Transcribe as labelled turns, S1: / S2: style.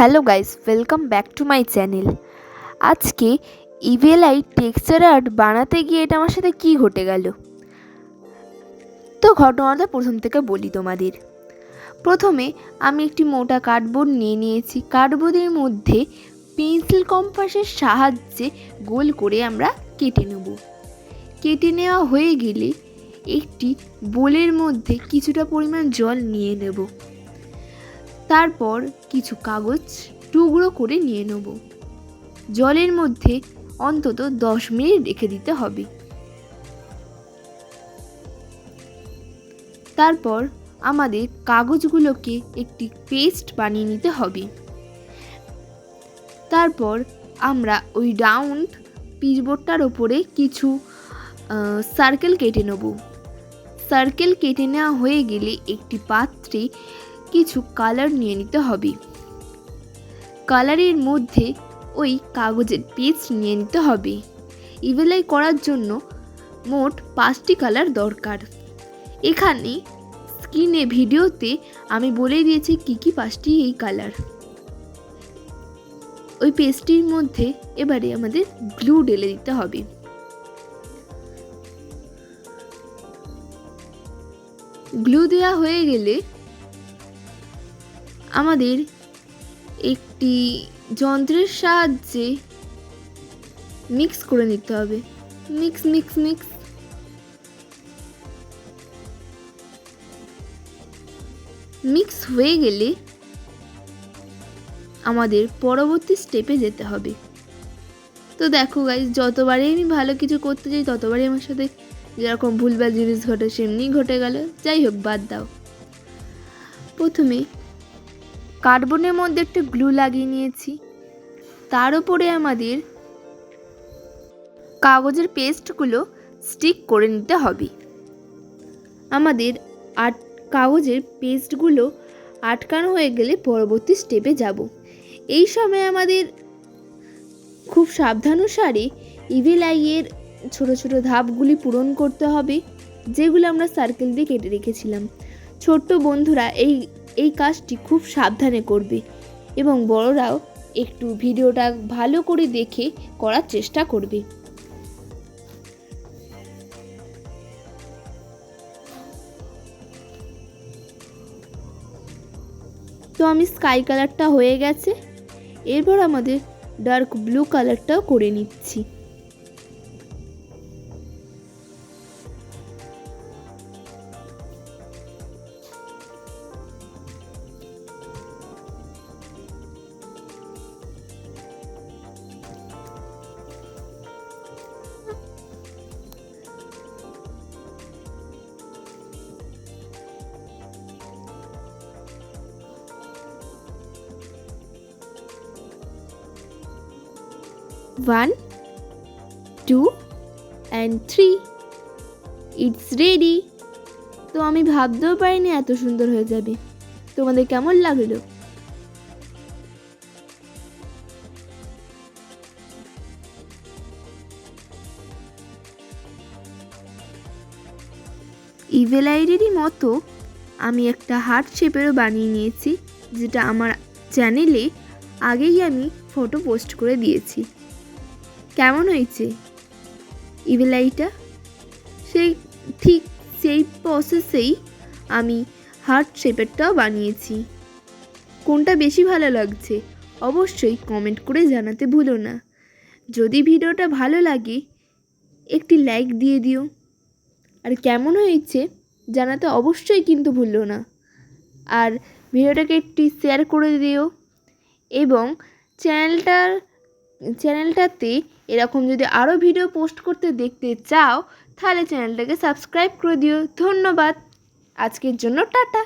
S1: Hello guys, welcome back to my channel. আজকে ইভিএলআই texture art বানাতে গিয়ে এটা আমার সাথে কী ঘটে গেল। তো ঘটনাটা প্রথম থেকে বলি তোমাদের। প্রথমে আমি একটি মোটা কার্ডবোর্ড নিয়ে নিয়েছি। কার্ডবোর্ডের মধ্যে পেন্সিল কম্পাসের সাহায্যে গোল করে আমরা কেটে নেব। কেটে নেওয়া হয়ে গেলে একটি বোলের মধ্যে কিছুটা পরিমাণ জল নিয়ে নেব। তারপর কিছু কাগজ টুকরো করে নিয়ে নেব। জলের মধ্যে অন্তত 10 মিনিট রেখে দিতে হবে। তারপর আমাদের কাগজগুলোকে একটি পেস্ট বানিয়ে নিতে হবে। তারপর আমরা ওই রাউন্ড পিচবোর্ডটার ওপরে কিছু সার্কেল কেটে নেব। সার্কেল কেটে নেওয়া হয়ে গেলে একটি পাত্রে কিছু কালার নিয়ে নিতে হবে। কালারের মধ্যে ওই কাগজের পেস্ট নিয়ে নিতে হবে। ইভিএলআই করার জন্য মোট 5টি কালার দরকার। এখানে স্ক্রিনে ভিডিওতে আমি বলে দিয়েছি কি 5টি এই কালার। ওই পেস্টটির মধ্যে এবারে আমাদের গ্লু ঢেলে দিতে হবে। গ্লু দেওয়া হয়ে গেলে আমাদের একটি যন্ত্রের সাহায্যে মিক্স করে নিতে হবে। মিক্স মিক্স মিক্স মিক্স হয়ে গেলে আমাদের পরবর্তী স্টেপে যেতে হবে। তো দেখো গাইস, যতবারই আমি ভালো কিছু করতে যাই ততবারই আমার সাথে যেরকম ভুলভাল জিনিস ঘটে সেমনি ঘটে গেল। যাই হোক, বাদ দাও। প্রথমে কার্বনের মধ্যে একটা গ্লু লাগিয়ে নিয়েছি। তার উপরে আমাদের কাগজের পেস্টগুলো স্টিক করে নিতে হবে। আমাদের কাগজের পেস্টগুলো আটকানো হয়ে গেলে পরবর্তী স্টেপে যাব। এই সময় আমাদের খুব সাবধানুসারে ইভিএলআইয়ের ছোট ছোট ধাপগুলি পূরণ করতে হবে, যেগুলো আমরা সার্কেল দিয়ে কেটে রেখেছিলাম। ছোট্ট বন্ধুরা এই কাজটি খুব সাবধানে করবে এবং বড়রাও একটু ভিডিওটা ভালো করে দেখে করার চেষ্টা করবে। তো আমি স্কাই কালারটা হয়ে গেছে। এরপর আমাদের ডার্ক ব্লু কালারটাও করে নিচ্ছি। One, 2 and 3, it's ready. তো আমি ভাবতেও পারিনি এত সুন্দর হয়ে যাবে। তোমাদের কেমন লাগলো? ইভিএলআইয়েরই মতো আমি একটা হার্ট শেপেরও বানিয়ে নিয়েছি, যেটা আমার চ্যানেলে আগেই আমি ফটো পোস্ট করে দিয়েছি। কেমন হয়েছে ইভিএলআইটা? ঠিক সেই প্রসেসেই আমি হার্ট শেপেরটাও বানিয়েছি। কোনটা বেশি ভালো লাগছে অবশ্যই কমেন্ট করে জানাতে ভুলো না। যদি ভিডিওটা ভালো লাগে একটি লাইক দিয়ে দিও, আর কেমন হয়েছে জানাতে অবশ্যই কিন্তু ভুলো না। আর ভিডিওটাকে একটি শেয়ার করে দিও এবং চ্যানেলটাতে এরকম যদি আরও ভিডিও পোস্ট করতে দেখতে চাও তাহলে চ্যানেলটাকে সাবস্ক্রাইব করে দিও। ধন্যবাদ। আজকের জন্য টাটা।